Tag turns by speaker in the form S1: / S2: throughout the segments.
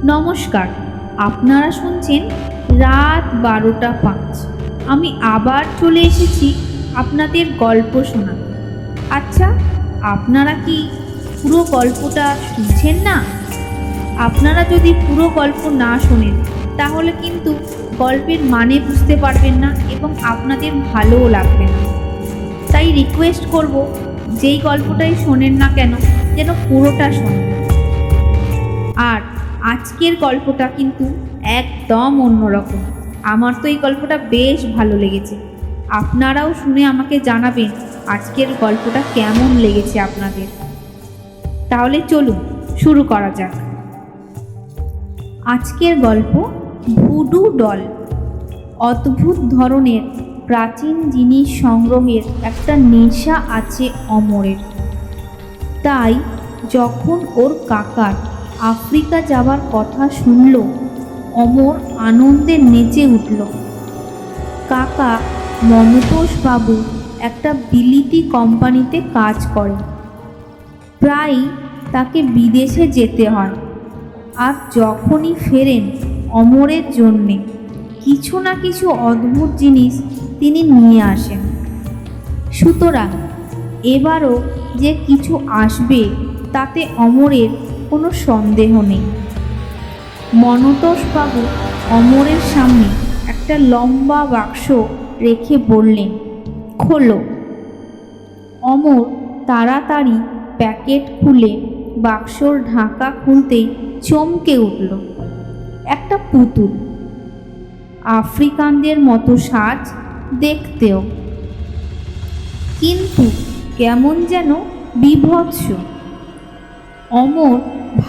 S1: নমস্কার, আপনারা শুনছেন রাত 12টা 5। আমি আবার চলে এসেছি আপনাদের গল্প শোনাতে। আচ্ছা, আপনারা কি পুরো গল্পটা শুনছেন না? আপনারা যদি পুরো গল্প না শোনেন তাহলে কিন্তু গল্পের মানে বুঝতে পারবেন না এবং আপনাদের ভালোও লাগবে না। তাই রিকোয়েস্ট করব, যেই গল্পটাই শোনেন না কেন যেন পুরোটা শোনেন। আর আজকের গল্পটা কিন্তু একদম অন্যরকম। আমার তো এই গল্পটা বেশ ভালো লেগেছে। আপনারাও শুনে আমাকে জানাবেন আজকের গল্পটা কেমন লেগেছে আপনাদের। তাহলে চলুন শুরু করা যাক। আজকের গল্প ভুডু ডল। অদ্ভুত ধরনের প্রাচীন জিনিস সংগ্রহের একটা নেশা আছে অমরের। তাই যখন ওর কাকার আফ্রিকা যাবার কথা শুনল, অমর আনন্দে নেচে উঠল। কাকা মনতোষবাবু একটা বিলিতি কোম্পানিতে কাজ করে। প্রায়ই তাকে বিদেশে যেতে হয়, আর যখনই ফেরেন অমরের জন্যে কিছু না কিছু অদ্ভুত জিনিস তিনি নিয়ে আসেন। সুতরাং এবারও যে কিছু আসবে তাতে অমরের কোনো সন্দেহ নেই। মনতোষবাবু অমরের সামনে একটা লম্বা বাক্স রেখে বললেন, খোলো। অমর তাড়াতাড়ি প্যাকেট খুলে বাক্সর ঢাকা খুলতেই চমকে উঠল। একটা পুতুল, আফ্রিকানদের মতো সাজ দেখতেও, কিন্তু কেমন যেন বীভৎস। অমর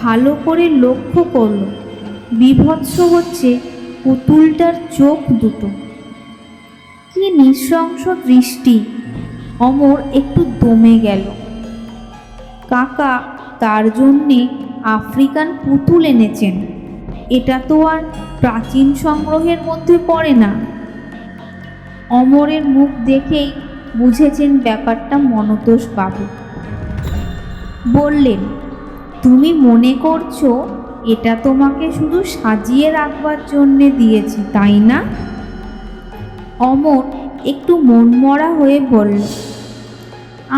S1: ভালো করে লক্ষ্য করল, বীভৎস হচ্ছে পুতুলটার চোখ দুটো। কি নৃশংস দৃষ্টি! অমর একটু দমে গেল। কাকা তার জন্যে আফ্রিকান পুতুল এনেছেন, এটা তো আর প্রাচীন সংগ্রহের মধ্যে পড়ে না। অমরের মুখ দেখেই বুঝেছেন ব্যাপারটা মনতোষবাবু। বললেন, তুমি মনে করছো এটা তোমাকে শুধু সাজিয়ে রাখবার জন্যে দিয়েছি, তাই না? অমর একটু মনমরা হয়ে বলল,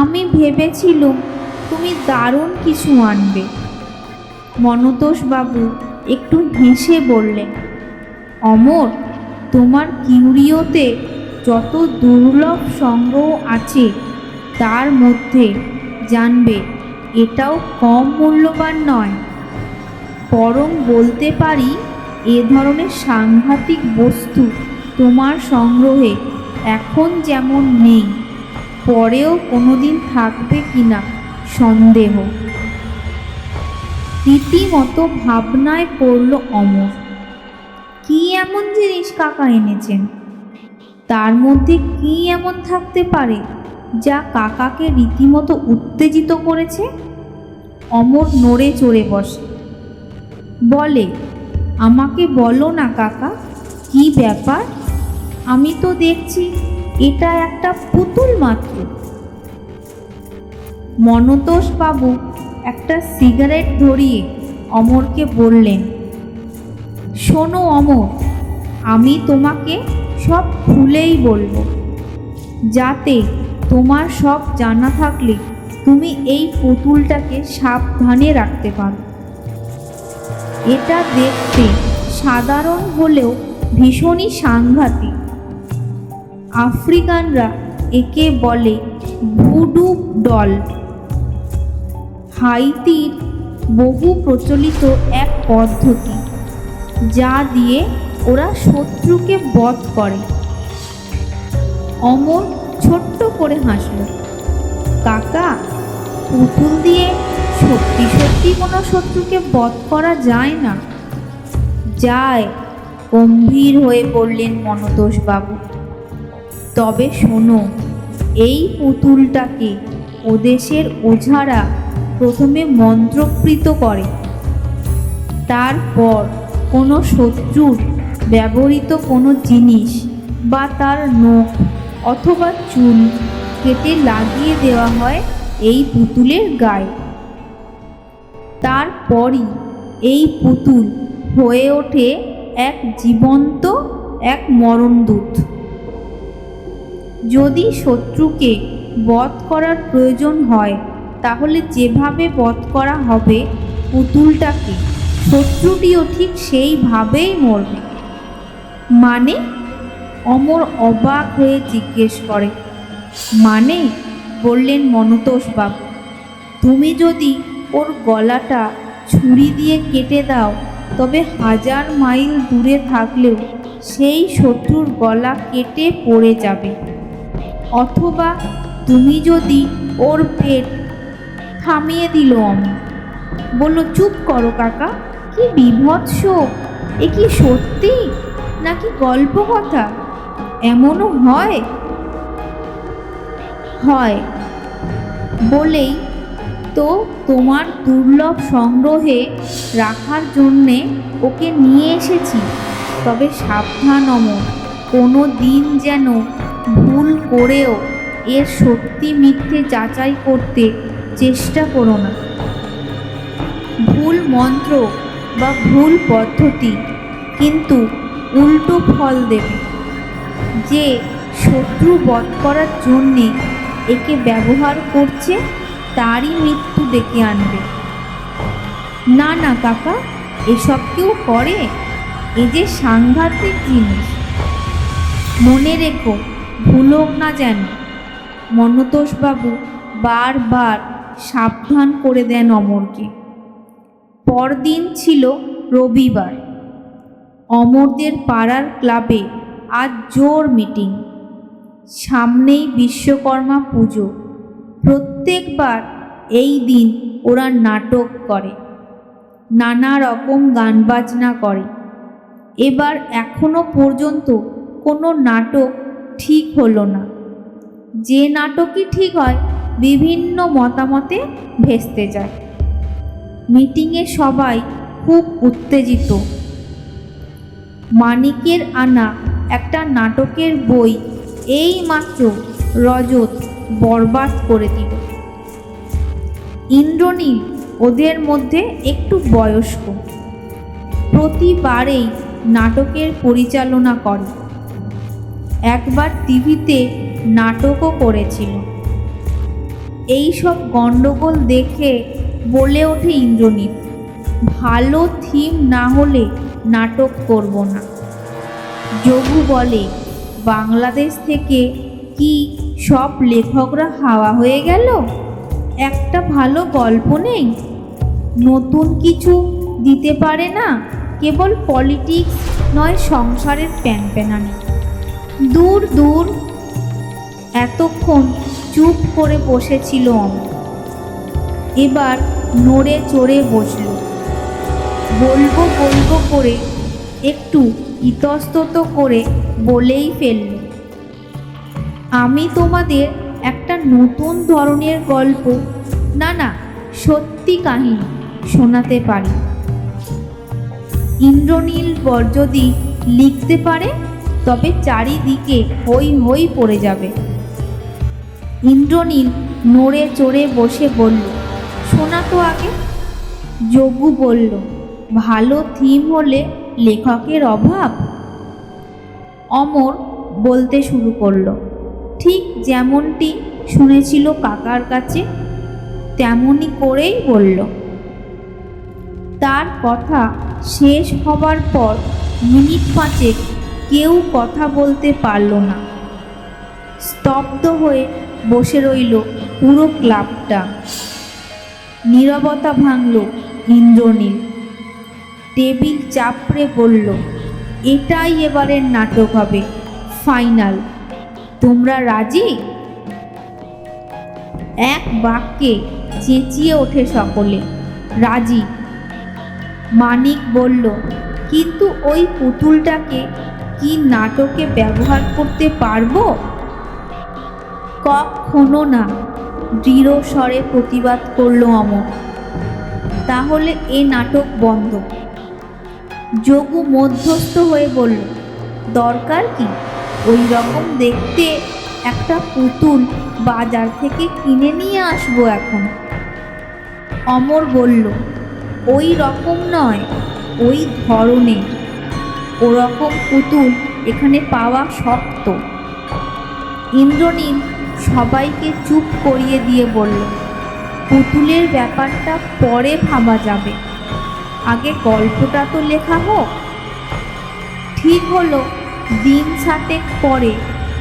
S1: আমি ভেবেছিলুম তুমি দারুণ কিছু আনবে। মনতোষবাবু একটু হেসে বললেন, অমর, তোমার কিউরিওতে যত দুর্লভ সংগ্রহ আছে তার মধ্যে জানবে এটাও কম মূল্যবান নয়। বরং বলতে পারি এ ধরনের সাংঘাতিক বস্তু তোমার সংগ্রহে এখন যেমন নেই, পরেও কোনোদিন থাকবে কিনা সন্দেহ। রীতিমতো ভাবনায় পড়ল অমর। কি এমন জিনিস কাকা এনেছেন? তার মধ্যে কি এমন থাকতে পারে যা কাকাকে রীতিমতো উত্তেজিত করেছে? অমর নড়ে চড়ে বসে, বলে, আমাকে বলো না কাকা, কি ব্যাপার? আমি তো দেখছি এটা একটা পুতুল মাত্র। মনতোষবাবু একটা সিগারেট ধরিয়ে অমরকে বললেন, শোনো অমর, আমি তোমাকে সব খুলেই বলবো, যাতে তোমার সব জানা থাকলে তুমি এই পুতুলটাকে সাবধানে রাখতে পারো। এটা দেখতে সাধারণ হলেও ভীষণই সাংঘাতিক। আফ্রিকানরা একে বলে ভুডু ডল। হাইতির বহু প্রচলিত এক পদ্ধতি, যা দিয়ে ওরা শত্রুকে বধ করে। অমর ছোট্ট করে হাসল। কাকা, পুতুল দিয়ে সত্যি সত্যি কোনো শত্রুকে বধ করা যায় না? যায়, গম্ভীর হয়ে বললেন মনতোষবাবু। তবে শোনো, এই পুতুলটাকে ওদেশের ওঝারা প্রথমে মন্ত্রপ্রীত করে, তারপর কোনো শত্রুর ব্যবহৃত কোনো জিনিস বা তার নখ অথবা চুল কেটে লাগিয়ে দেওয়া হয় এই পুতুলের গায়ে। তারপরই এই পুতুল হয়ে ওঠে এক জীবন্ত, এক মরণদূত। যদি শত্রুকে বধ করার প্রয়োজন হয়, তাহলে যেভাবে বধ করা হবে পুতুলটাকে, শত্রুটিও ঠিক সেইভাবেই মরবে। মানে? অমর অবাক হয়ে জিজ্ঞেস করে। মানে? বললেন মনতোষবাবু, তুমি যদি ওর গলাটা ছুরি দিয়ে কেটে দাও, তবে 1000 মাইল দূরে থাকলেও সেই শত্রুর গলা কেটে পড়ে যাবে। অথবা তুমি যদি ওর পেট থামিয়ে দিল। অমর বলল, চুপ করো কাকা, কি বীভৎস! এ কি সত্যি নাকি গল্প কথা? এমনও হয়? হয় বলেই তো তোমার দুর্লভ সংগ্রহে রাখার জন্যে ওকে নিয়ে এসেছি। তবে সাবধান অমর, কোনো দিন যেন ভুল করেও এর সত্যি মিথ্যে যাচাই করতে চেষ্টা করো না। ভুল মন্ত্র বা ভুল পদ্ধতি কিন্তু উল্টো ফল দেবে। যে শত্রু বধ করার জন্যে একে ব্যবহার করছে, তারই মৃত্যু ডেকে আনবে। না না কাকা, এসব কেউ করে? এ যে সাংঘাতিক জিনিস। মনে রেখো, ভুলোক না যেন। মনতোষবাবু বারবার সাবধান করে দেন অমরকে। পরদিন ছিল রবিবার। অমরদের পাড়ার ক্লাবে আজ জোর মিটিং। সামনেই বিশ্বকর্মা পুজো। প্রত্যেকবার এই দিন ওরা নাটক করে, নানা রকম গান বাজনা করে। এবার এখনো পর্যন্ত কোনো নাটক ঠিক হলো না। যে নাটকই ঠিক হয়, বিভিন্ন মতামতে ভেস্তে যায়। মিটিংয়ে সবাই খুব উত্তেজিত। মানিকের আনা একটা নাটকের বই এই মাত্র রজত বরবাদ করে দিল। ইন্দ্রনীল ওদের মধ্যে একটু বয়স্ক, প্রতিবারেই নাটকের পরিচালনা করে। একবার টিভিতে নাটকও করেছিল। এই সব গণ্ডগোল দেখে বলে ওঠে ইন্দ্রনীল, ভালো থিম না হলে নাটক করব না। যোগু বলে, বাংলাদেশ থেকে কি সব লেখকরা হাওয়া হয়ে গেল? একটা ভালো গল্প নেই, নতুন কিছু দিতে পারে না, কেবল পলিটিক্স নয় সংসারের প্যানপ্যানানি। দূর দূর। এতক্ষণ চুপ করে বসেছিল অমর, এবার নড়ে চড়ে বসল। বলবো বলবো করে একটু ইতস্তত করে বলেই ফেলল, আমি তোমাদের একটা নতুন ধরনের গল্প, না না সত্যি কাহিনী শোনাতে পারি। ইন্দ্রনীল যদি লিখতে পারে, তবে চারিদিকে হই হই পড়ে যাবে। ইন্দ্রনীল নড়ে চড়ে বসে বলল, শোনা তো আগে। যোগু বলল, ভালো থিম হলে লেখকের অভাব। অমর বলতে শুরু করলো, ঠিক যেমনটি শুনেছিল কাকার কাছে তেমনি করেই বলল। তার কথা শেষ হবার পর মিনিট 5 কেউ কথা বলতে পারল না। স্তব্ধ হয়ে বসে রইল পুরো ক্লাবটা। নীরবতা ভাঙল ইন্দ্রনীল। টেবিল চাপড়ে বলল, এটাই এবারের নাটক হবে, ফাইনাল। তোমরা রাজি? এক বাক্যে চেঁচিয়ে ওঠে সকলে, রাজি। মানিক বলল, কিন্তু ওই পুতুলটাকে কি নাটকে ব্যবহার করতে পারবো? কখনো না, দৃঢ় স্বরে প্রতিবাদ করল অমর। তাহলে এ নাটক বন্ধ। যোগু মধ্যস্থ হয়ে বলল, দরকার কি, ওই রকম দেখতে একটা পুতুল বাজার থেকে কিনে নিয়ে আসবো এখন। অমর বলল, ওই রকম নয়, ওই ধরনের, ওরকম পুতুল এখানে পাওয়া শক্ত। ইন্দ্রনীল সবাইকে চুপ করিয়ে দিয়ে বলল, পুতুলের ব্যাপারটা পরে ভাবা যাবে, আগে গল্পটা তো লেখা হোক। ঠিক হলো, দিন 7 পরে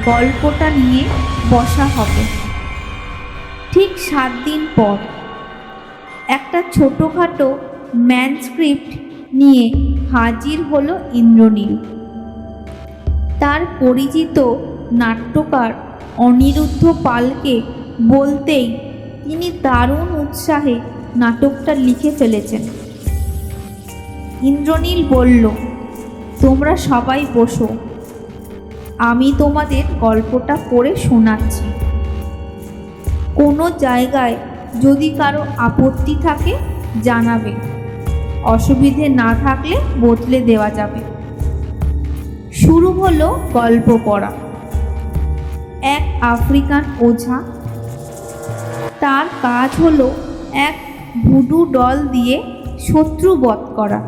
S1: গল্পটা নিয়ে বসা হবে। ঠিক 7 দিন পর একটা ছোটোখাটো ম্যানস্ক্রিপ্ট নিয়ে হাজির হলো ইন্দ্রনীল। তার পরিচিত নাট্যকার অনিরুদ্ধ পালকে বলতেই তিনি দারুণ উৎসাহে নাটকটা লিখে ফেলেছেন। ইন্দ্রনীল বলল, তোমরা সবাই বসো, আমি তোমাদের গল্পটা পড়ে শোনাচ্ছি। কোনো জায়গায় যদি কারো আপত্তি থাকে জানাবে, অসুবিধে না থাকলে বদলে দেওয়া যাবে। শুরু হলো গল্প পড়া। এক আফ্রিকান ওঝা, তার কাজ হলো এক ভুডু ডল দিয়ে শত্রু বধ করা।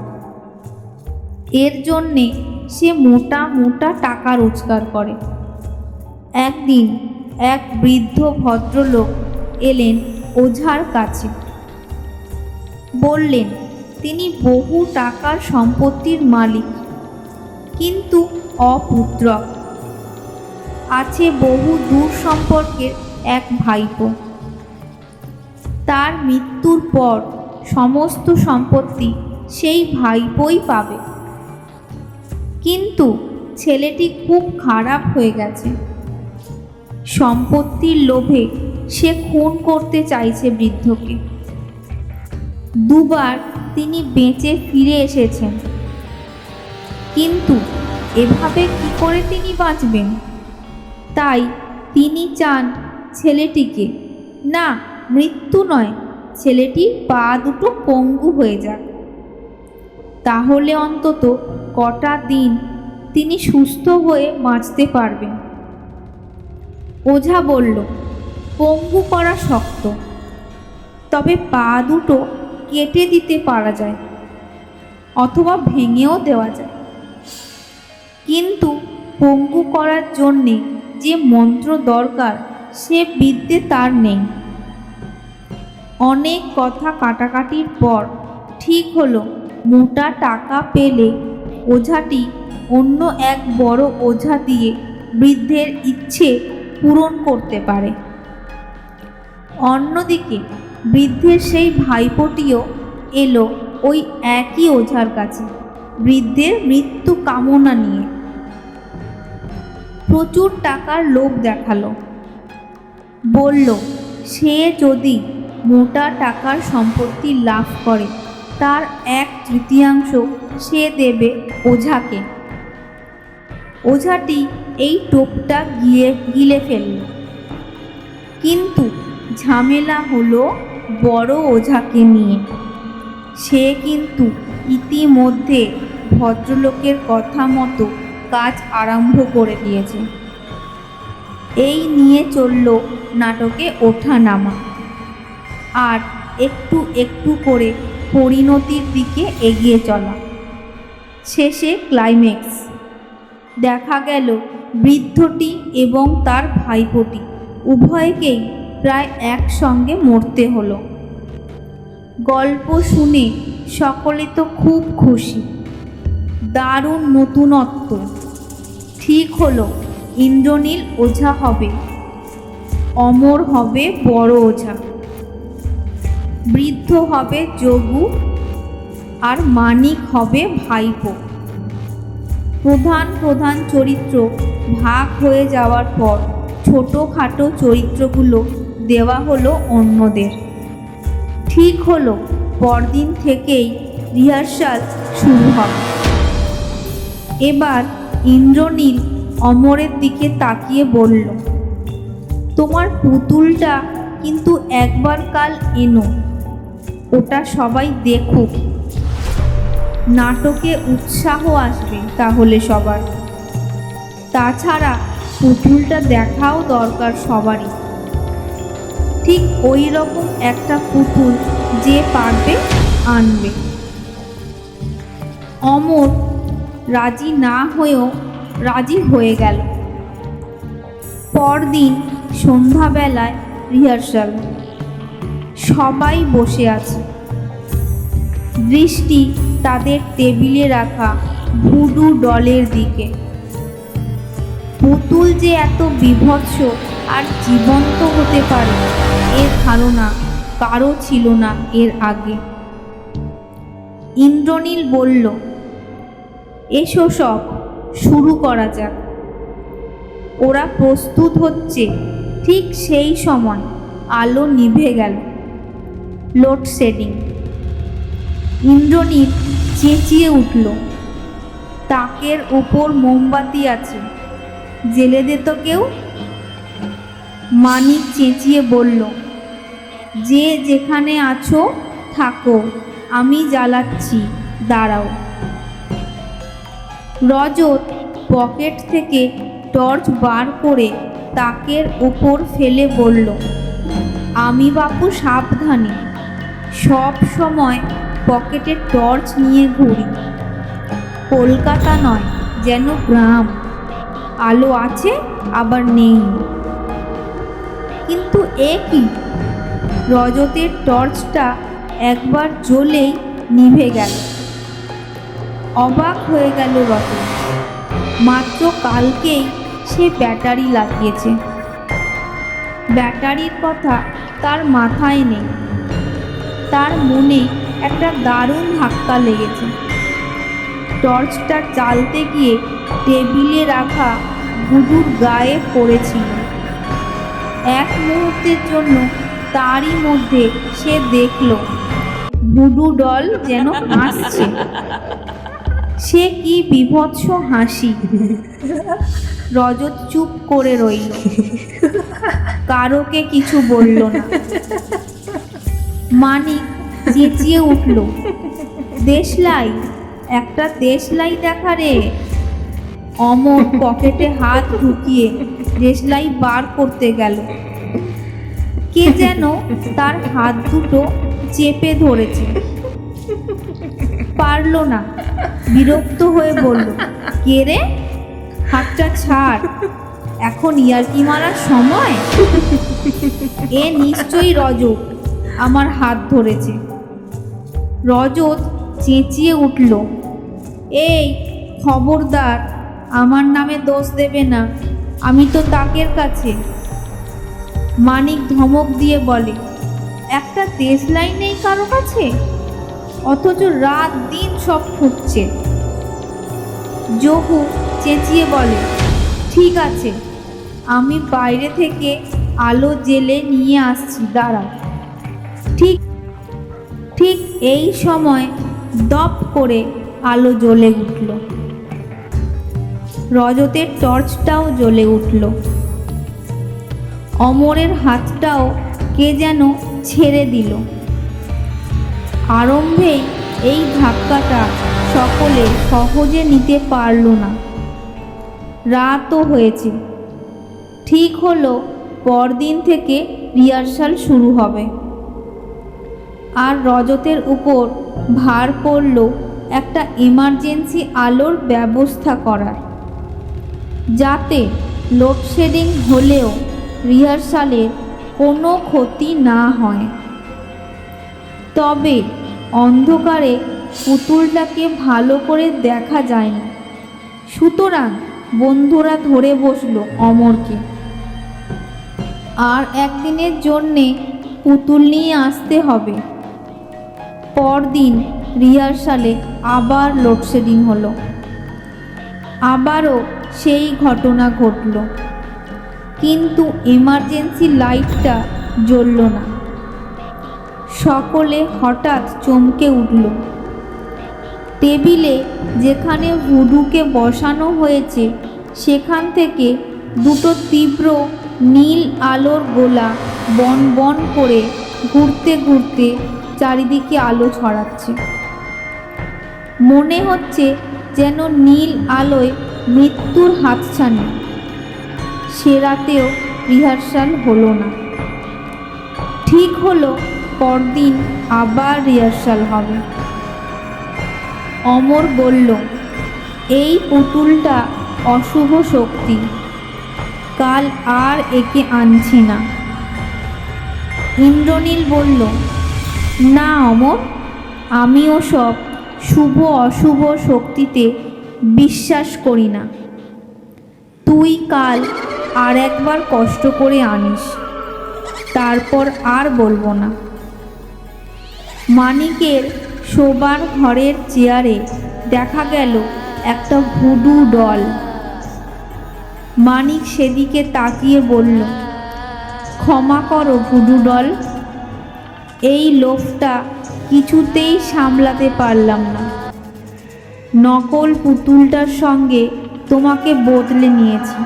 S1: এর জন্যে সে মোটা মোটা টাকা রোজগার করে। একদিন এক বৃদ্ধ ভদ্রলোক এলেন ওঝার কাছে। বললেন তিনি বহু টাকার সম্পত্তির মালিক, কিন্তু অপুত্রক। আছে বহু দূর সম্পর্কের এক ভাইপো। তার মৃত্যুর পর সমস্ত সম্পত্তি সেই ভাইপোই পাবে। কিন্তু ছেলেটি খুব খারাপ হয়ে গেছে। সম্পত্তির লোভে সে খুন করতে চাইছে বৃদ্ধকে। 2 বার তিনি বেঁচে ফিরে এসেছেন, কিন্তু এভাবে কি করে তিনি বাঁচবেন? তাই তিনি চান ছেলেটিকে, না মৃত্যু নয়, ছেলেটির পা দুটো পঙ্গু হয়ে যাক, তাহলে অন্তত কটা দিন তিনি সুস্থ হয়ে বাঁচতে পারবেন। ওঝা বলল, পঙ্গু করা শক্ত, তবে পা দুটো কেটে দিতে পারা যায়, অথবা ভেঙেও দেওয়া যায়। কিন্তু পঙ্গু করার জন্যে যে মন্ত্র দরকার সে বিদ্যে তার নেই। অনেক কথা কাটাকাটির পর ঠিক হলো, মোটা টাকা পেলে ওঝাটি অন্য এক বড় ওঝা দিয়ে বৃদ্ধের ইচ্ছে পূরণ করতে পারে। অন্যদিকে বৃদ্ধের সেই ভাইপোটিও এলো ওই একই ওঝার কাছে বৃদ্ধের মৃত্যু কামনা নিয়ে। প্রচুর টাকার লোভ দেখালো। বলল সে যদি মোটা টাকার সম্পত্তি লাভ করে তার 1/3 সে দেবে ওঝাকে। ওঝাটি এই টোপটা গিলে ফেলল, কিন্তু ঝামেলা হলো বড় ওঝাকে নিয়ে। সে কিন্তু ইতিমধ্যে ভদ্রলোকের কথা মতো কাজ আরম্ভ করে দিয়েছে। এই নিয়ে চলল নাটকে ওঠা নামা, আর একটু একটু করে পরিণতির দিকে এগিয়ে চলা। শেষে ক্লাইম্যাক্স। দেখা গেল বৃদ্ধটি এবং তার ভাইপোটি উভয়কেই প্রায় একসঙ্গে মরতে হলো। গল্প শুনে সকলে তো খুব খুশি। দারুণ নতুনত্ব। ঠিক হলো, ইন্দ্রনীল ওঝা হবে, অমর হবে বড় ওঝা, বৃদ্ধ হবে যোগু, আর মানিক হবে ভাইপো। প্রধান প্রধান চরিত্র ভাগ হয়ে যাওয়ার পর ছোটোখাটো চরিত্রগুলো দেওয়া হলো অন্যদের। ঠিক হলো, পরদিন থেকেই রিহার্সাল শুরু হবে। এবার ইন্দ্রনীল অমরের দিকে তাকিয়ে বলল, তোমার পুতুলটা কিন্তু একবার কাল এনো, ওটা সবাই দেখুক, নাটকে উৎসাহ আসবে তাহলে সবার। তাছাড়া পুতুলটা দেখাও দরকার সবারই। ঠিক ওই রকম একটা পুতুল যে পারবে আনবে। অমর রাজি না হয়েও রাজি হয়ে গেল। পরদিন সন্ধ্যাবেলায় রিহার্সাল। সবাই বসে আছে, দৃষ্টি তাদের টেবিলে রাখা ভুডু ডলের দিকে। পুতুল যে এত বীভৎস আর জীবন্ত হতে পারে এর ধারণা কারো ছিল না এর আগে। ইন্দ্রনীল বলল, এসো সব শুরু করা যাক। ওরা প্রস্তুত হচ্ছে, ঠিক সেই সময় আলো নিভে গেল। লোডশেডিং। ইন্দ্রনীল চেঁচিয়ে উঠল, তাকের ওপর মোমবাতি আছে, জেলে দে তো কেউ। মানিক চেঁচিয়ে বলল, যে যেখানে আছো থাকো, আমি জ্বালাচ্ছি, দাঁড়াও। রজত পকেট থেকে টর্চ বার করে তাকের ওপর ফেলে বলল, আমি বাপু সাবধানী, সব সময় পকেটে টর্চ নিয়ে ঘুরি। কলকাতা নয়, যেন গ্রাম, আলো আছে আবার নেই। কিন্তু এ কি? রজতের টর্চটা একবার জ্বলেই নিভে গেল। অবাক হয়ে গেল রজত। মাত্র কালকেই সে ব্যাটারি লাগিয়েছে। ব্যাটারির কথা তার মাথায় নেই। তার মনে একটা দারুণ ধাক্কা লেগেছে। টর্চটা জ্বালতে গিয়ে টেবিলে রাখা ভুডুর গায়ে পড়েছিল। এক মুহূর্তের জন্য তারই মধ্যে সে দেখল ভুডু ডল যেন হাসছে। সে কি বীভৎস হাসি! রজত চুপ করে রইল, কারোকে কিছু বলল না। মানিক চেঁচিয়ে উঠল, দেশলাই, একটা দেশলাই দেখা রে। অমর পকেটে হাত ঢুকিয়ে দেশলাই বার করতে গেল। কে যেন তার হাত দুটো চেপে ধরেছে। পারল না, বিরক্ত হয়ে বলল, কে রে? হাতটা ছাড়, এখন ইয়ার্কি মারার সময়? এ নিশ্চয়ই রজত আমার হাত ধরেছে। রজত চেঁচিয়ে উঠল, এই খবরদার, আমার নামে দোষ দেবে না, আমি তো তাকের কাছে। মানিক ধমক দিয়ে বলে, একটা দেশলাই নেই কারো কাছে, অথচ রাত দিন সব খুঁজছে। জহু চেঁচিয়ে বলে, ঠিক আছে, আমি বাইরে থেকে আলো জেলে নিয়ে আসছি, দাঁড়াও। ঠিক এই সময় দপ করে আলো জ্বলে উঠল। রজতের টর্চটাও জ্বলে উঠল। অমরের হাতটাও কে যেন ছেড়ে দিল। আরম্ভেই এই ধাক্কাটা সকলে সহজে নিতে পারল না। রাতও হয়েছে। ঠিক হলো পরদিন থেকে রিহার্সাল শুরু হবে। আর রজতের উপর ভার পড়ল একটা এমার্জেন্সি আলোর ব্যবস্থা করার, যাতে লোডশেডিং হলেও রিহার্সালের কোনো ক্ষতি না হয়। তবে অন্ধকারে পুতুলটাকে ভালো করে দেখা যায় না, সুতরাং বন্ধুরা ধরে বসলো অমরকে। আর একদিনের জন্যে পুতুল নিয়ে আসতে হবে। পরদিন রিহার্সালে আবার লোডশেডিং হলো। আবারও সেই ঘটনা ঘটল, কিন্তু এমার্জেন্সি লাইটটা জ্বলল না। সকলে হঠাৎ চমকে উঠল। টেবিলে যেখানে ভুডুকে বসানো হয়েছে সেখান থেকে দুটো তীব্র নীল আলোর গোলা বন বন করে ঘুরতে ঘুরতে চারিদিকে আলো ছড়াচ্ছে। মনে হচ্ছে যেন নীল আলোয় মৃত্যুর হাতছানি। সে রাতেও রিহার্সাল হলো না। ঠিক হলো পরদিন আবার রিহার্সাল হবে। অমর বলল, এই পুতুলটা অশুভ শক্তি, কাল আর একে আনছি না। ইন্দ্রনীল বলল, না অমর, আমিও সব শুভ অশুভ শক্তিতে বিশ্বাস করি না। তুই কাল আর একবার কষ্ট করে আনিস, তারপর আর বলবো না। মানিকের শোবার ঘরের চেয়ারে দেখা গেল একটা ভুডু ডল। মানিক সেদিকে তাকিয়ে বলল, ক্ষমা করো ভুডু ডল, এই লোভটা কিছুতেই সামলাতে পারলাম না। নকল পুতুলটার সঙ্গে তোমাকে বদলে নিয়েছি।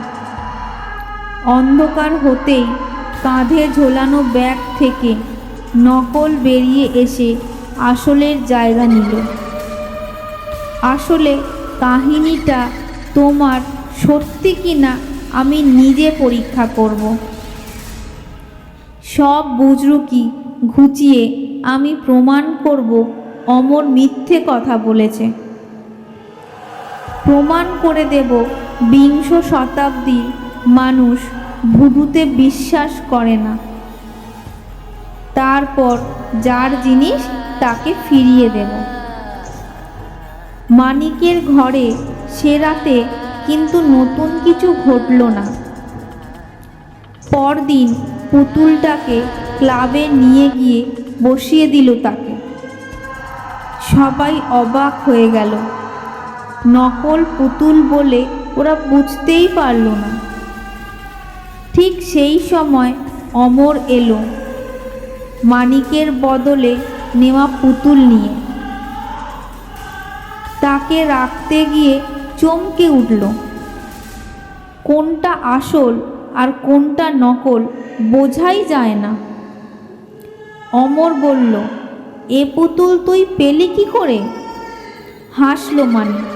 S1: অন্ধকার হতেই কাঁধে ঝোলানো ব্যাগ থেকে নকল বেরিয়ে এসে আসলের জায়গা নিল। আসলে কাহিনীটা তোমার সত্যি কিনা আমি নিজে পরীক্ষা করব। সব বুজরুকি ঘুচিয়ে আমি প্রমাণ করব অমর মিথ্যে কথা বলেছে। প্রমাণ করে দেব বিংশ শতাব্দীর মানুষ ভুডুতে বিশ্বাস করে না। তারপর যার জিনিস তাকে ফিরিয়ে দেব। মানিকের ঘরে সে রাতে কিন্তু নতুন কিছু ঘটল না। পরদিন পুতুলটাকে ক্লাবে নিয়ে গিয়ে বসিয়ে দিল তাকে। সবাই অবাক হয়ে গেল। নকল পুতুল বলে ওরা বুঝতেই পারল না। ঠিক সেই সময় অমর এলো মানিকের বদলে নেওয়া পুতুল নিয়ে। তাকে রাখতে গিয়ে চমকে উঠল। কোনটা আসল আর কোনটা নকল বোঝাই যায় না। অমর বলল, এ পুতুল তুই পেলি কি করে? হাসল মানিক,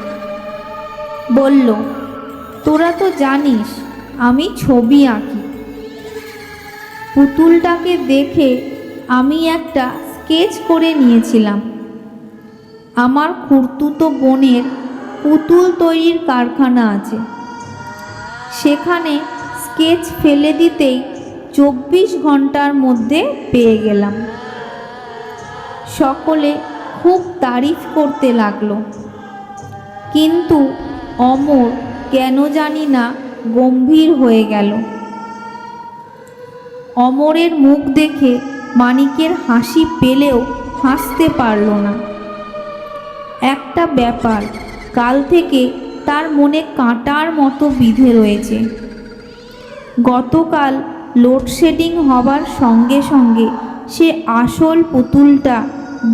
S1: বলল, তোরা তো জানিস আমি ছবি আঁকি। পুতুলটাকে দেখে আমি একটা স্কেচ করে নিয়েছিলাম। আমার খুড়তুতো বোনের পুতুল তৈরির কারখানা আছে, সেখানে স্কেচ ফেলে দিতেই 24 ঘন্টার মধ্যে পেয়ে গেলাম। সকলে খুব তারিফ করতে লাগলো, কিন্তু অমর কেন জানি না গম্ভীর হয়ে গেল। অমরের মুখ দেখে মানিকের হাসি পেলেও হাসতে পারল না। একটা ব্যাপার কাল থেকে তার মনে কাঁটার মতো বিঁধে রয়েছে। গতকাল লোডশেডিং হবার সঙ্গে সঙ্গে সে আসল পুতুলটা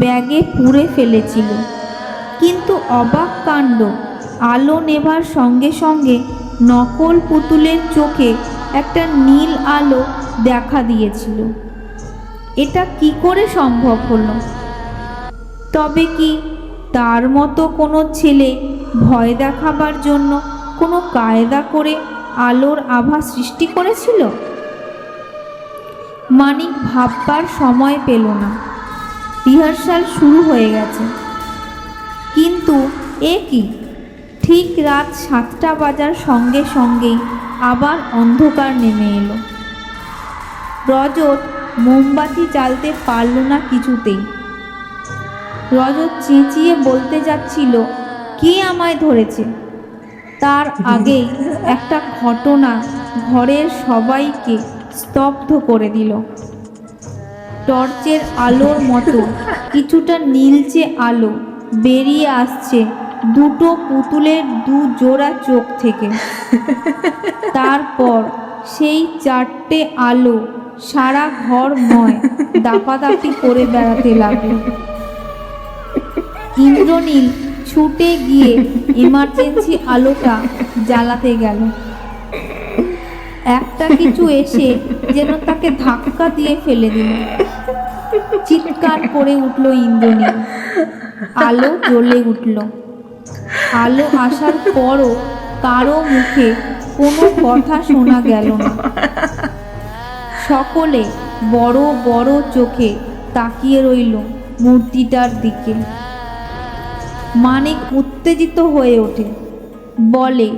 S1: ব্যাগে পুরে ফেলেছিল, কিন্তু অবাক কাণ্ড, আলো নেভার সঙ্গে সঙ্গে নকল পুতুলের চোখে একটা নীল আলো দেখা দিয়েছিল। এটা কি করে সম্ভব হলো? তবে কি তার মতো কোনো ছেলে ভয় দেখাবার জন্য কোনো কায়দা করে আলোর আভা সৃষ্টি করেছিল? মানিক ভাববার সময় পেল না। রিহার্সাল শুরু হয়ে গেছে। কিন্তু এ কি, ঠিক রাত 7টা বাজার সঙ্গে সঙ্গেই আবার অন্ধকার নেমে এলো। রজত মোমবাতি জ্বালতে পারল না কিছুতেই। রজত চেঁচিয়ে বলতে যাচ্ছিল, কে আমায় ধরেছে? তার আগেই একটা ঘটনা ঘরের সবাইকে স্তব্ধ করে দিল। টর্চের আলোর মতো কিছুটা নীলচে আলো বেরিয়ে আসছে দুটো পুতুলের জোড়া চোখ থেকে। তারপর সেই 4টে আলো সারা ঘরময় দাপাদাপি করে বেড়াতে লাগলো। ইন্দ্রনীল ছুটে গিয়ে এমার্জেন্সি আলোটা জ্বালাতে গেল। একটা কিছু এসে যেন তাকে ধাক্কা দিয়ে ফেলে দিল। চিৎকার করে উঠল ইন্দ্রনীল। আলো জ্বলে উঠল। আলো আসার পরও কারো মুখে কোনো কথা শোনা গেল না। সকলে বড় বড় চোখে তাকিয়ে রইল মূর্তিটার দিকে। মানিক উত্তেজিত হয়ে ওঠে, বলে,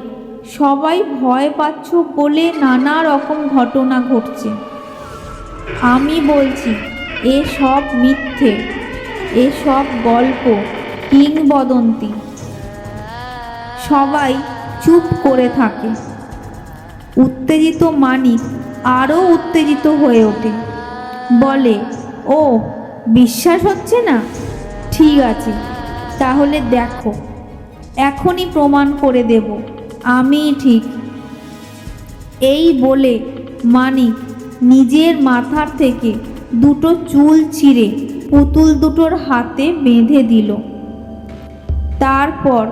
S1: সবাই ভয় পাচ্ছ বলে নানা রকম ঘটনা ঘটছে। আমি বলছি এ সব মিথ্যে, এ সব গল্প, কিংবদন্তি। সবাই চুপ করে থাকে। উত্তেজিত মানিক আরও উত্তেজিত হয়ে ওঠে, বলে, ও বিশ্বাস হচ্ছে না? ঠিক আছে, তাহলে দেখো, এখনই প্রমাণ করে দেব আমিই ঠিক। এই বলে মানিক নিজের মাথার থেকে দুটো চুল ছিঁড়ে পুতুল দুটোর হাতে বেঁধে দিল। তারপর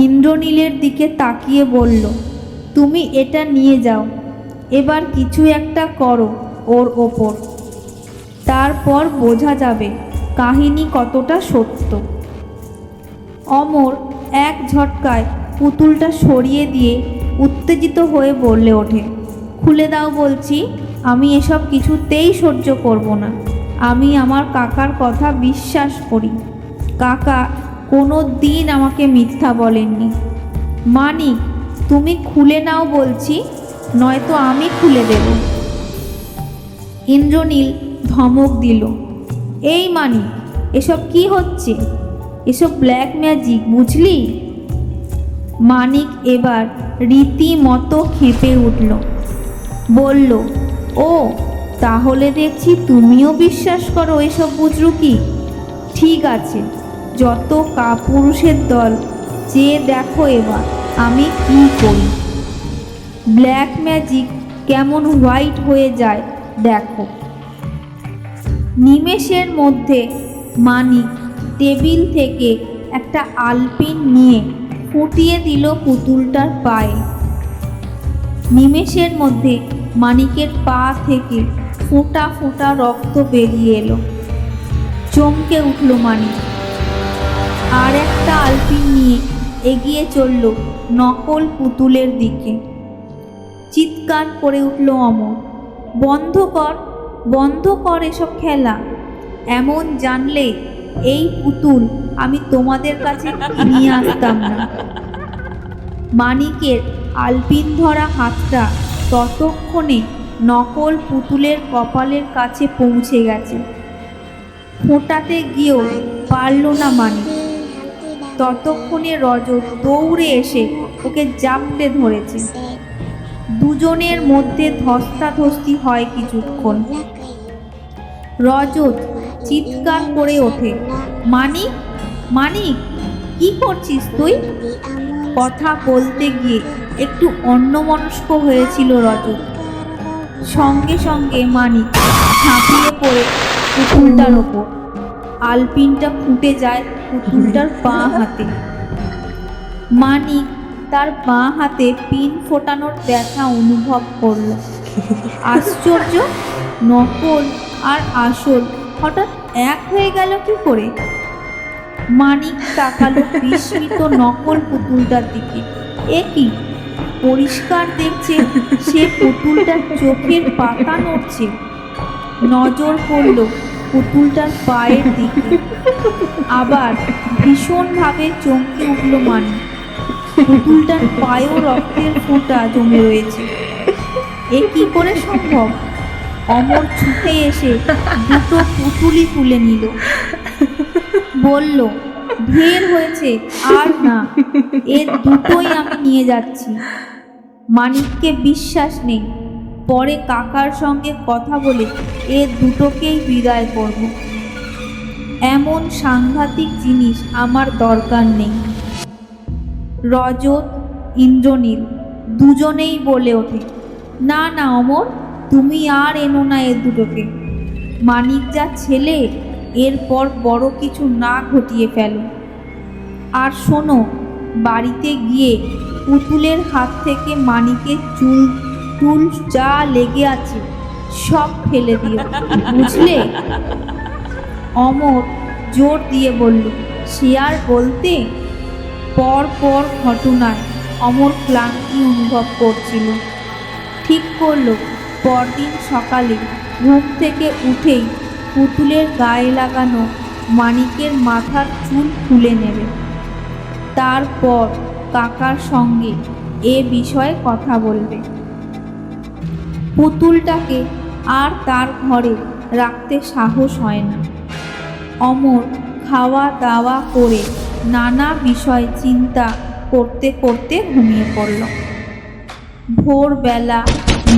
S1: ইন্দ্রনীলের দিকে তাকিয়ে বলল, তুমি এটা নিয়ে যাও, এবার কিছু একটা করো ওর ওপর, তারপর বোঝা যাবে কাহিনী কতটা সত্য। অমর এক ঝটকায় পুতুলটা সরিয়ে দিয়ে উত্তেজিত হয়ে বলে ওঠে, খুলে দাও বলছি, আমি এসব কিছুতেই সহ্য করব না। আমি আমার কাকার কথা বিশ্বাস করি। কাকা কোনো দিন আমাকে মিথ্যা বলেননি। মানিক, তুমি খুলে নাও বলছি, নয়তো আমি খুলে দেব। ইন্দ্রনীল ধমক দিল, এই মানিক, এসব কি হচ্ছে? এসব ব্ল্যাক ম্যাজিক, বুঝলি? মানিক এবার রীতিমতো খেপে উঠল, বলল, ও তাহলে দেখছি তুমিও বিশ্বাস করো এসব বুজরুকি। ঠিক আছে, যত কাপুরুষের দল, চেয়ে দেখো এবার আমি কি করি। ব্ল্যাক ম্যাজিক কেমন হোয়াইট হয়ে যায় দেখো। নিমেষের মধ্যে মানিক টেবিল থেকে একটা আলপিন নিয়ে ফুটিয়ে দিল পুতুলটার পায়ে। নিমেষের মধ্যে মানিকের পা থেকে ফোঁটা ফোঁটা রক্ত বেরিয়ে এলো। চমকে উঠল মানিক, আর একটা আলপিন নিয়ে এগিয়ে চলল নকল পুতুলের দিকে। চিৎকার করে উঠল অমর, বন্ধ কর, বন্ধ কর এসব খেলা। এমন জানলে এই পুতুল আমি তোমাদের কাছে নিয়ে আসতাম না। মানিকের আলপিন ধরা হাতটা ততক্ষণে নকল পুতুলের কপালের কাছে পৌঁছে গেছে। ফোঁটাতে গিয়েও পারল না মানিক। ততক্ষণে রজত দৌড়ে এসে ওকে জাপটে ধরেছে। দুজনের মধ্যে ধস্তাধস্তি হয় কিছুক্ষণ। রজত চিৎকার করে ওঠে, মানিক, মানিক, কি করছিস তুই? কথা বলতে গিয়ে একটু অন্যমনস্ক হয়েছিল রজত। সঙ্গে সঙ্গে মানিক ঝাঁপিয়ে পড়ে পুতুলটার ওপর। আলপিনটা ফুটে যায় পুতুলটার বাঁ হাতে। মানিক তার বাঁ হাতে পিন ফোটানোর ব্যথা অনুভব করল। আশ্চর্য, নকল আর আসল হঠাৎ এক হয়ে গেল কি করে? মানিক তাকালো বিস্মিত নকল পুতুলটার দিকে। এ কি, পরিষ্কার দেখছে সে পুতুলটার চোখের পাতা নড়ছে। নজর পড়ল পুতুলটার পায়ের দিকে। আবার ভীষণভাবে চমকে উঠল মানিক। পুতুলটার পায়েও রক্তের ফোঁটা জমে রয়েছে। এ কি করে সম্ভব? অমর ছুটে এসে দুটো পুতুলই তুলে নিল। বলল, ঢের হয়েছে, আর না, এ দুটোই আমি নিয়ে যাচ্ছি। মানিককে বিশ্বাস নেই। পরে কাকার সঙ্গে কথা বলে এ দুটোকেই বিদায় করব। এমন সাংঘাতিক জিনিস আমার দরকার নেই। রজত, ইন্দ্রনীল দুজনেই বলে ওঠে, না না অমর, তুমি আর এনো না এ দুটোকে। মানিক যা ছেলে, এরপর বড় কিছু না ঘটিয়ে ফেলো। আর শোনো, বাড়িতে গিয়ে পুতুলের হাত থেকে মানিকের চুল টুল যা লেগে আছে সব ফেলে দিও, বুঝলে? অমর জোর দিয়ে বলল, সে আর বলতে। পর পর ঘটনায় অমর ক্লান্তি অনুভব করছিল। ঠিক করল পরদিন সকালে ঘুম থেকে উঠেই পুতুলের গায়ে লাগানো মানিকের মাথার চুল খুলে নেবে। তারপর কাকার সঙ্গে এ বিষয়ে কথা বলবে। পুতুলটাকে আর তার ঘরে রাখতে সাহস হয় না। অমর খাওয়া দাওয়া করে নানা বিষয় চিন্তা করতে করতে ঘুমিয়ে পড়ল। ভোরবেলা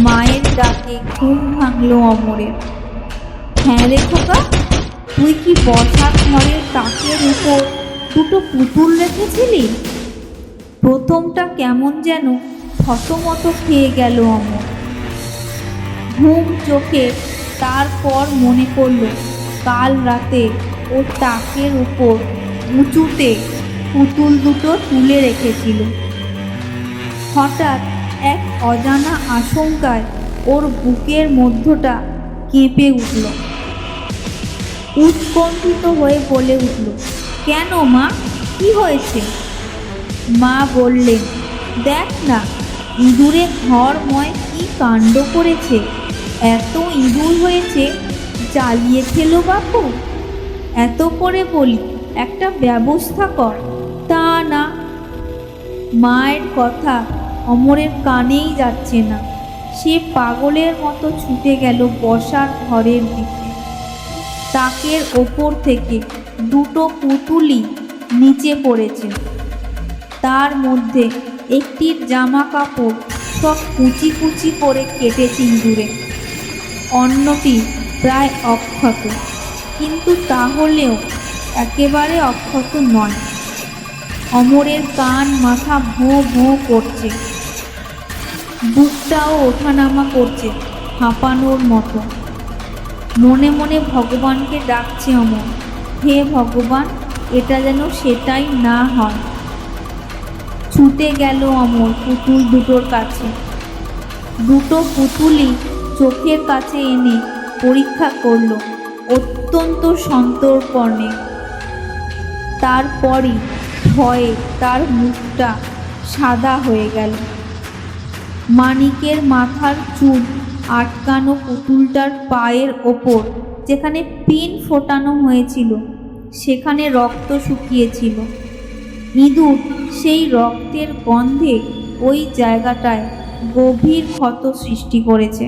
S1: মায়ের ডাকে ঘুম ভাঙল অমরের। হ্যাঁ রে খোকা, তুই কি বসার ঘরের তাকের উপর দুটো পুতুল রেখেছিলি? প্রথমটা কেমন যেন থতমত খেয়ে গেল অমর। ঘুম চোখে তারপর মনে পড়ল কাল রাতে ও তাকের উপর উঁচুতে পুতুল দুটো তুলে রেখেছিল। হঠাৎ এক অজানা আশঙ্কায় ওর বুকের মধ্যটা কেঁপে উঠল। উৎকণ্ঠিত হয়ে বলে উঠল, কেন মা, কি হয়েছে? মা বললেন, দেখ না, ইঁদুরে ঘরময় কি কাণ্ড করেছে। এত ইঁদুর হয়েছে, জ্বালিয়ে খেলো বাপু। এত করে বলি একটা ব্যবস্থা কর, তা না। মায়ের কথা অমরের কানেই যাচ্ছে না। সে পাগলের মতো ছুটে গেল বসার ঘরের দিকে। তাকের ওপর থেকে দুটো পুতুলই নিচে পড়েছে। তার মধ্যে একটির জামা কাপড় সব কুচি কুচি করে কেটেছে ইঁদুরে, অন্যটি প্রায় অক্ষত, কিন্তু তাহলেও একেবারে অক্ষত নয়। অমরের কান মাথা ভোঁ ভোঁ করছে, বুকটাও ওঠানামা করছে হাঁপানোর মতো। মনে মনে ভগবানকে ডাকছে অমর, হে ভগবান, এটা যেন সেটাই না হয়। ছুটে গেল অমর পুতুল দুটোর কাছে। দুটো পুতুলই চোখের কাছে এনে পরীক্ষা করল অত্যন্ত সন্তর্পণে। তারপরই ভয়ে তার মুখটা সাদা হয়ে গেল। মানিকের মাথার চুল আটকানো পুতুলটার পায়ের ওপর যেখানে পিন ফোটানো হয়েছিল সেখানে রক্ত শুকিয়েছিল। ইঁদুর সেই রক্তের গন্ধে ওই জায়গাটায় গভীর ক্ষত সৃষ্টি করেছে।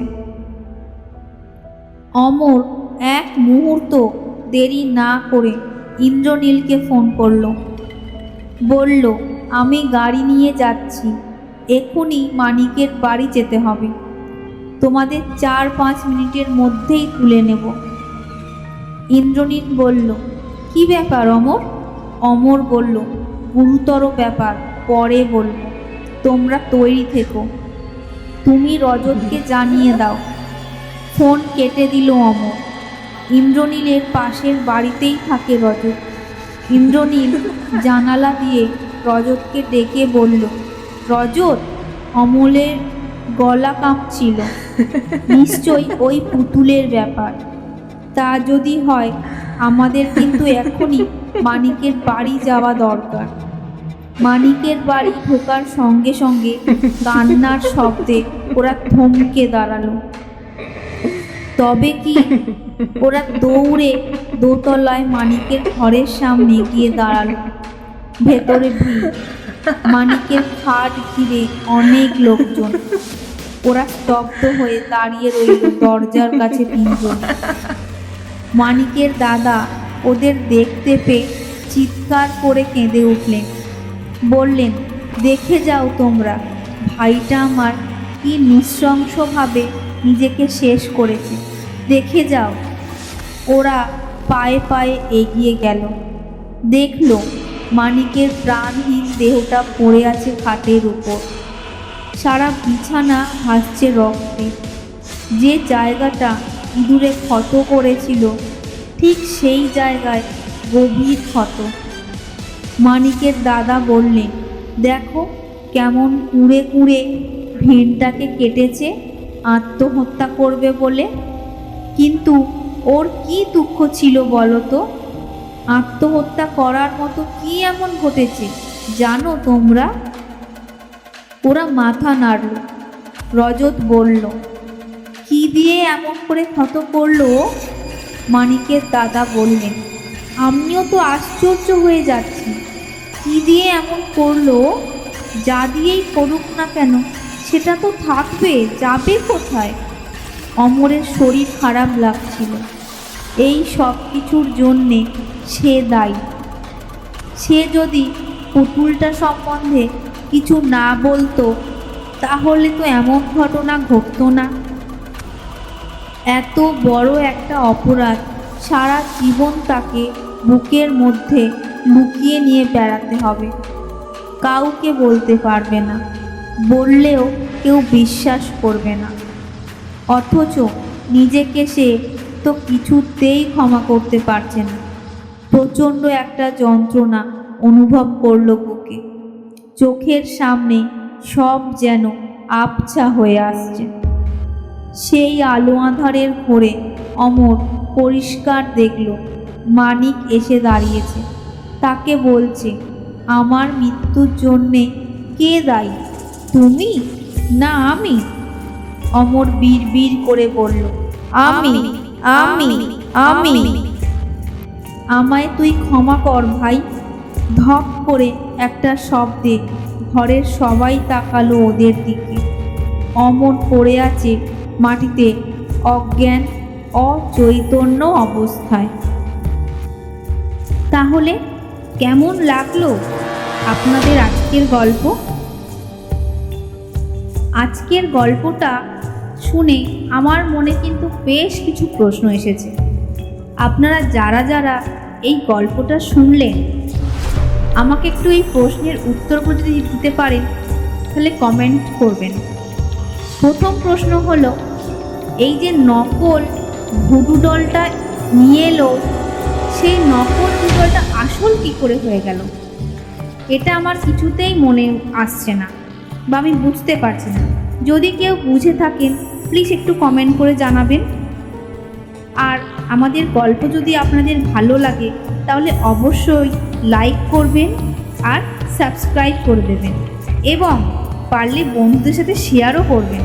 S1: অমর এক মুহূর্ত দেরি না করে ইন্দ্রনীলকে ফোন করল। বলল, আমি গাড়ি নিয়ে যাচ্ছি, এক্ষুনি মানিকের বাড়ি যেতে হবে। তোমাদের 4-5 মিনিটের মধ্যেই তুলে নেব। ইন্দ্রনীল বলল, কি ব্যাপার অমর? অমর বলল, গুরুতর ব্যাপার, পরে বলবো, তোমরা তৈরি থেকো। তুমি রজতকে জানিয়ে দাও। ফোন কেটে দিল অমর। ইন্দ্রনীলের পাশের বাড়িতেই থাকে রজত। ইন্দ্রনীল জানালা দিয়ে রজতকে ডেকে বলল, রজত, অমলের গলা কাঁপছিল, নিশ্চয়ই ওই পুতুলের ব্যাপার। তা যদি হয় আমাদের কিন্তু এখনই মানিকের বাড়ি যাওয়া দরকার। মানিকের বাড়ি ঢোকার সঙ্গে সঙ্গে কান্নার শব্দে ওরা থমকে দাঁড়ালো। তবে কি, ওরা দৌড়ে দোতলায় মানিকের ঘরের সামনে গিয়ে দাঁড়ালো। ভেতরে ভিড়, মানিকের খাট ঘিরে অনেক লোকজন। ওরা স্তব্ধ হয়ে দাঁড়িয়ে রইল দরজার কাছে 3 জন। মানিকের দাদা ওদের দেখতে পেয়ে চিৎকার করে কেঁদে উঠলেন। বললেন, দেখে যাও তোমরা, ভাইটা আমার কি নৃশংসভাবে নিজেকে শেষ করেছে, দেখে যাও। ওরা পায়ে পায়ে এগিয়ে গেল। দেখল মানিকের প্রাণহীন দেহটা পড়ে আছে খাটের উপর। সারা বিছানা ভাসছে রক্তে। যে জায়গাটা ইঁদুরে ক্ষত করেছিল ঠিক সেই জায়গায় গভীর ক্ষত। মানিকের দাদা বললেন, দেখো কেমন কুঁড়ে কুঁড়ে ভেনটাকে কেটেছে আত্মহত্যা করবে বলে। কিন্তু ওর কি দুঃখ ছিল বলো তো? আত্মহত্যা করার মতো কি এমন ঘটেছে জানো তোমরা? ওরা মাথা নাড়ল। রজত বলল, কি দিয়ে এমন করে ক্ষত করলো? মানিকের দাদা বললেন, আমিও তো আশ্চর্য হয়ে যাচ্ছি। কি দিয়ে এমন করলো? যা দিয়েই করুক না কেন সেটা তো থাকবে, যাবে কোথায়? অমরের শরীর খারাপ লাগছিল। এই সব কিছুর জন্যে সে দায়ী। সে যদি পুতুলটা সম্বন্ধে কিছু না বলতো তাহলে তো এমন ঘটনা ঘটতো না। এত বড় একটা অপরাধ সারা জীবন তাকে বুকের মধ্যে লুকিয়ে নিয়ে বেড়াতে হবে। কাউকে বলতে পারবে না, বললেও কেউ বিশ্বাস করবে না। অথচ নিজেকে সে তো কিছুতেই ক্ষমা করতে পারছে না। প্রচণ্ড একটা যন্ত্রণা অনুভব করলো বুকে। চোখের সামনে সব যেন আবছা হয়ে আসছে। সেই আলো আঁধারের ঘোরে অমর পরিষ্কার দেখল মানিক এসে দাঁড়িয়েছে। তাকে বলছে, আমার মৃত্যুর জন্যে কে দায়ী, তুমি না আমি? অমর বিড়বিড় করে বলল, আমি আমি আমি। আমায় তুই ক্ষমা কর ভাই। ধপ করে একটা শব্দে ঘরের সবাই তাকালো ওদের দিকে। অমর পড়ে আছে মাটিতে অজ্ঞান অচৈতন্য অবস্থায়। তাহলে কেমন লাগলো আপনাদের আজকের গল্প? আজকের গল্পটা শুনে আমার মনে কিন্তু বেশ কিছু প্রশ্ন এসেছে। আপনারা যারা যারা এই গল্পটা শুনলেন আমাকে একটু এই প্রশ্নের উত্তরগুলো যদি দিতে পারেন তাহলে কমেন্ট করবেন। প্রথম প্রশ্ন হলো, এই যে নকল ভুডু ডলটা নিয়ে এলো, সেই নকল ভুডু ডলটা আসল কী করে হয়ে গেল? এটা আমার কিছুতেই মনে আসছে না বা আমি বুঝতে পারছি না। যদি কেউ বুঝে থাকেন প্লিজ একটু কমেন্ট করে জানাবেন। আর আমাদের গল্প যদি আপনাদের ভালো লাগে তাহলে অবশ্যই লাইক করবেন আর সাবস্ক্রাইব করে দেবেন এবং পারলে বন্ধুদের সাথে শেয়ারও করবেন।